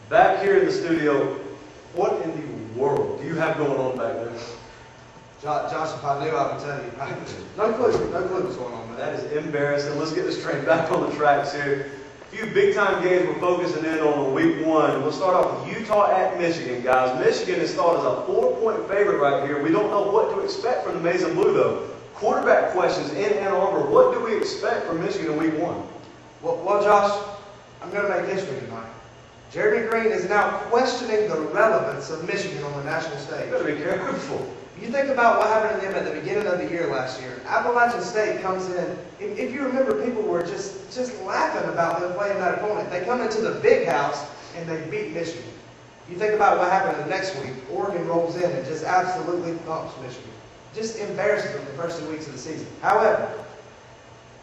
back here in the studio, what in the world do you have going on back there? Josh, if I knew, I would tell you. No clue what's going on, man. That is embarrassing. Let's get this train back on the tracks here. A few big-time games we're focusing in on week one. We'll start off with Utah at Michigan, guys. Michigan is thought as a 4-point favorite right here. We don't know what to expect from the Maize and Blue, though. Quarterback questions in Ann Arbor. What do we expect from Michigan in week one? Well, Josh, I'm going to make history tonight. Jeremy Green is now questioning the relevance of Michigan on the national stage. You better be careful. You think about what happened to them at the beginning of the year last year. Appalachian State comes in. If you remember, people were just laughing about them playing that opponent. They come into the big house and they beat Michigan. You think about what happened the next week. Oregon rolls in and just absolutely thumps Michigan. Just embarrasses them the first 2 weeks of the season. However,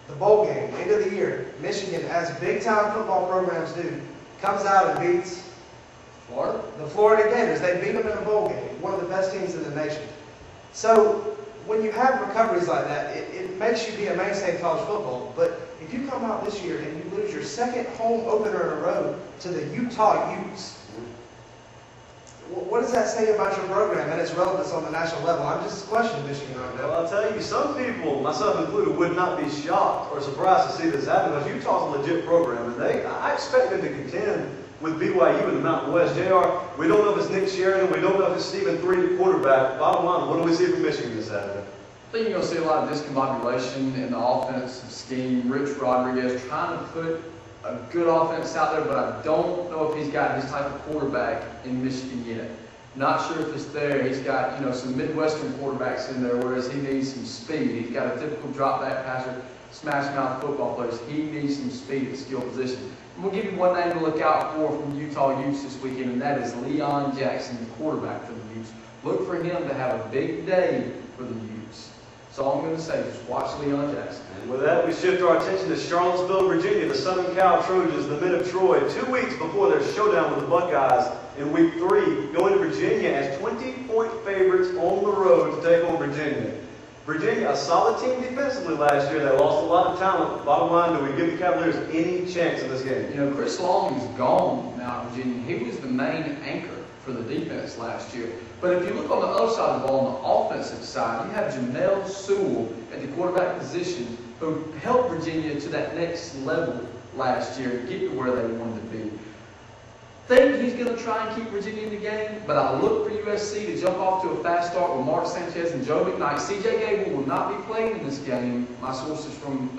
the bowl game, end of the year, Michigan, as big-time football programs do, comes out and beats the Florida Gators. They beat them in a bowl game, one of the best teams in the nation. So when you have recoveries like that, it makes you be a mainstay in college football. But if you come out this year and you lose your second home opener in a row to the Utah Utes, what does that say about your program and its relevance on the national level? I'm just questioning Michigan right now. Well, I'll tell you, some people, myself included, would not be shocked or surprised to see this happen because Utah's a legit program, and I expect them to contend with BYU in the Mountain West. JR, we don't know if it's Nick Sheridan, we don't know if it's Stephen Three quarterback. Bottom line, what do we see from Michigan this Saturday? I think you're going to see a lot of discombobulation in the offensive scheme. Rich Rodriguez trying to put a good offense out there, but I don't know if he's got his type of quarterback in Michigan yet. Not sure if it's there. He's got, some Midwestern quarterbacks in there, whereas he needs some speed. He's got a typical drop back passer, smash mouth football players. He needs some speed at the skill position. And we'll give you one name to look out for from Utah Utes this weekend, and that is Leon Jackson, the quarterback for the Utes. Look for him to have a big day for the Utes. That's all I'm going to say. Just watch Leon Jackson. And with that, we shift our attention to Charlottesville, Virginia. The Southern Cal Trojans, the men of Troy, 2 weeks before their showdown with the Buckeyes in week 3, going to Virginia as 20-point favorites on the road to take on Virginia. Virginia, a solid team defensively last year. They lost a lot of talent. Bottom line, do we give the Cavaliers any chance in this game? Chris Long is gone now at Virginia. He was the main anchor for the defense last year. But if you look on the other side of the ball, on the offensive side, you have Janelle Sewell at the quarterback position who helped Virginia to that next level last year to get to where they wanted to be. Think he's going to try and keep Virginia in the game, but I look for USC to jump off to a fast start with Mark Sanchez and Joe McKnight. C.J. Gable will not be playing in this game, my sources from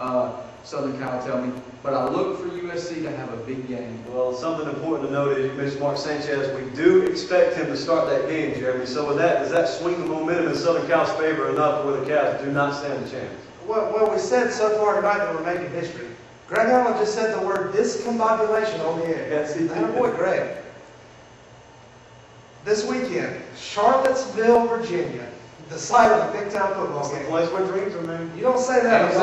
Southern Cal tell me, but I look for USC to have a big game. Well, something important to note is you mentioned Mark Sanchez. We do expect him to start that game, Jeremy. So with that, does that swing the momentum in Southern Cal's favor enough where the Cavs do not stand a chance? Well, we said so far tonight that we're making history. Greg Allen just said the word discombobulation on the air. Yes, he did. And boy, Greg. This weekend, Charlottesville, Virginia, the site of a big-time football game. The place where dreams are made. You don't say that.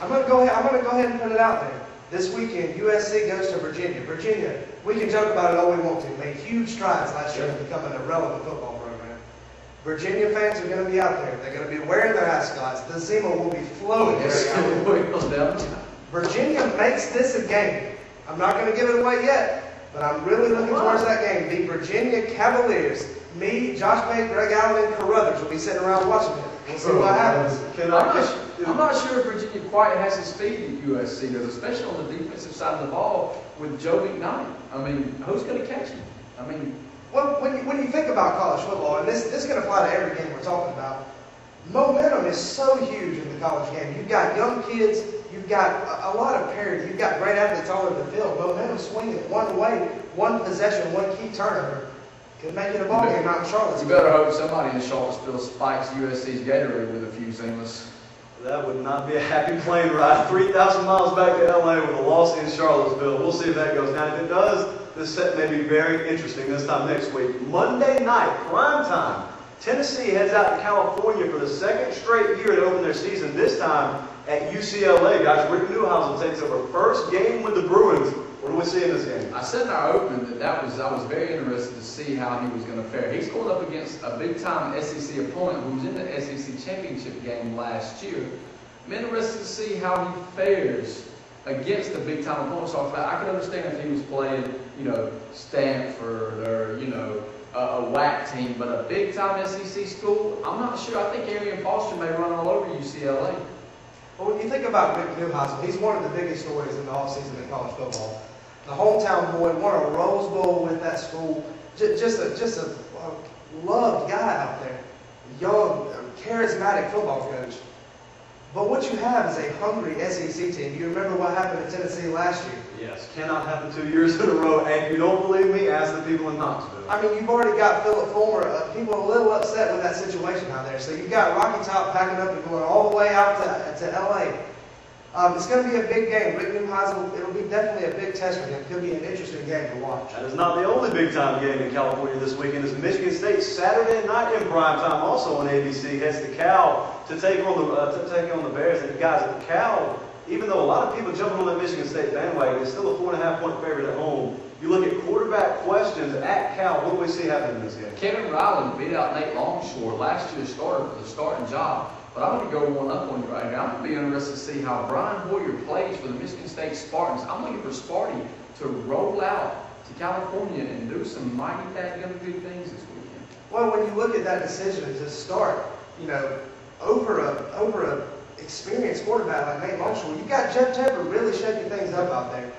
I'm going to go ahead and put it out there. This weekend, USC goes to Virginia. Virginia, we can joke about it all we want to. Made huge strides last year in becoming a relevant football program. Virginia fans are going to be out there. They're going to be wearing their ascots. The Zima will be flowing. Virginia makes this a game. I'm not going to give it away yet, but I'm really looking towards that game. The Virginia Cavaliers. Me, Josh Payne, Greg Allen, and Carruthers will be sitting around watching it. We'll see what happens. I'm not sure if Virginia quite has the speed at USC, though, especially on the defensive side of the ball with Joe McKnight. I mean, who's going to catch him? Well, when you think about college football, and this can apply to every game we're talking about, momentum is so huge in the college game. You've got young kids, you've got a lot of parity, you've got great athletes all over the field. Momentum swinging one way, one possession, one key turnover could make it a ball game out in Charlottesville. You better hope somebody in Charlottesville spikes USC's Gatorade with a few Zimas. That would not be a happy plane ride. 3,000 miles back to LA with a loss in Charlottesville. We'll see if that goes down. If it does, this set may be very interesting this time next week. Monday night, prime time. Tennessee heads out to California for the second straight year to open their season, this time at UCLA. Guys, Rick Neuhausen takes over first game with the Bruins. What do we see in this game? I said in our opening I was very interested to see how he was going to fare. He's going up against a big-time SEC opponent who was in the SEC championship game last year. I'm interested to see how he fares against the big time opponents. So I could understand if he was playing, Stanford or, a WAC team, but a big time SEC school, I'm not sure. I think Arian Foster may run all over UCLA. Well, when you think about Rick Newhouse, he's one of the biggest stories in the offseason in college football. The hometown boy, won a Rose Bowl with that school. Just a loved guy out there. Young, charismatic football coach. But what you have is a hungry SEC team. You remember what happened in Tennessee last year? Yes, cannot happen 2 years in a row. And if you don't believe me, ask the people in Knoxville. I mean, you've already got Philip Fulmer. People are a little upset with that situation out there. So you've got Rocky Top packing up and going all the way out to LA. It's going to be a big game. Rick Newhouse, it'll be definitely a big test for him. It could be an interesting game to watch. That is not the only big-time game in California this weekend. It's Michigan State Saturday night in prime time, also on ABC. Heads to Cal to take on the Bears. And guys, Cal, even though a lot of people jumping on that Michigan State bandwagon, it's still a 4.5-point favorite at home. You look at quarterback questions at Cal. What do we see happening in this game? Kevin Ryland beat out Nate Longshore last year's starter for the starting job. But I'm going to go one up on you right here. I'm going to be interested to see how Brian Hoyer plays for the Michigan State Spartans. I'm looking for Sparty to roll out to California and do some mighty dadgum good things this weekend. Well, when you look at that decision to start, over a experienced quarterback like Nate Longshore, you got Jeff Tepper really shaking things up out there.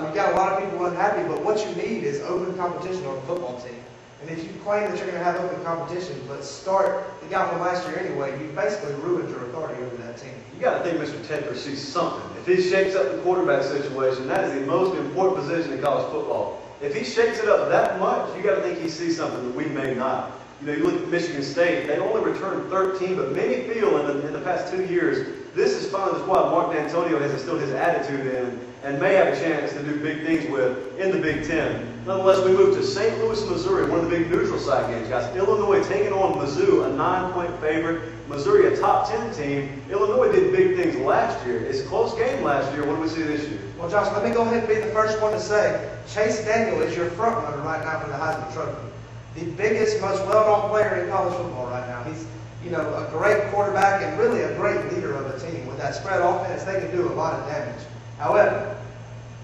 You got a lot of people unhappy, but what you need is open competition on the football team. And if you claim that you're going to have open competition, but start the guy from last year anyway, you basically ruined your authority over that team. You got to think Mr. Tepper sees something. If he shakes up the quarterback situation, that is the most important position in college football. If he shakes it up that much, you got to think he sees something that we may not. You look at Michigan State, they only returned 13, but many feel in the past 2 years, this is finally the squad Mark D'Antonio has instilled his attitude in and may have a chance to do big things with in the Big Ten. Nonetheless, we move to St. Louis, Missouri, one of the big neutral site games, guys. Illinois taking on Mizzou, a 9-point favorite. Missouri, a top 10 team. Illinois did big things last year. It's a close game last year. What do we see this year? Well, Josh, let me go ahead and be the first one to say, Chase Daniel is your front runner right now for the Heisman Trophy. The biggest, most well-known player in college football right now. He's, a great quarterback and really a great leader of the team. With that spread offense, they can do a lot of damage. However,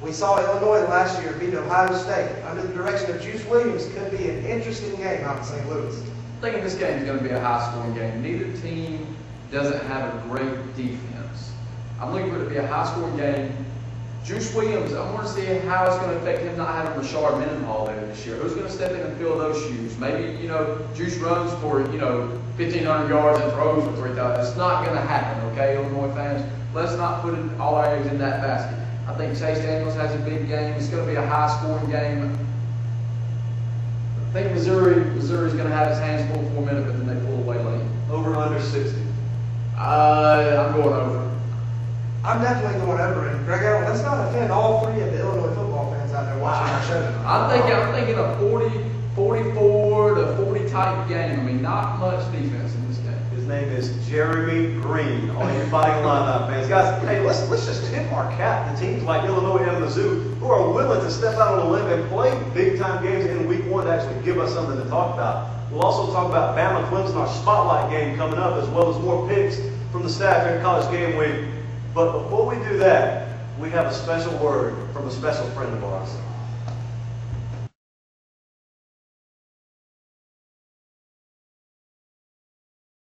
we saw Illinois last year beat Ohio State. Under the direction of Juice Williams, could be an interesting game out in St. Louis. I think this game is going to be a high-scoring game. Neither team doesn't have a great defense. I'm looking for it to be a high-scoring game. Juice Williams, I want to see how it's going to affect him not having Rashard Mendenhall there this year. Who's going to step in and fill those shoes? Maybe, Juice runs for, 1,500 yards and throws for 3,000. It's not going to happen, okay, Illinois fans? Let's not put all our eggs in that basket. I think Chase Daniels has a big game. It's going to be a high-scoring game. I think Missouri's going to have his hands full for a minute, but then they pull away late. Over and under 60. I'm going over. I'm definitely going over it. Greg, let's not offend all three of the Illinois football fans out there watching our show tonight. I'm thinking a 44 to 40 type game. I mean, not much defense in this game. His name is Jeremy Green. All you Fighting Illini fans, guys. Hey, let's just tip our cap to teams like Illinois and Mizzou who are willing to step out on a limb and play big time games in Week 1 to actually give us something to talk about. We'll also talk about Bama Clemson, our spotlight game coming up, as well as more picks from the staff here at College Game Week. But before we do that, we have a special word from a special friend of ours.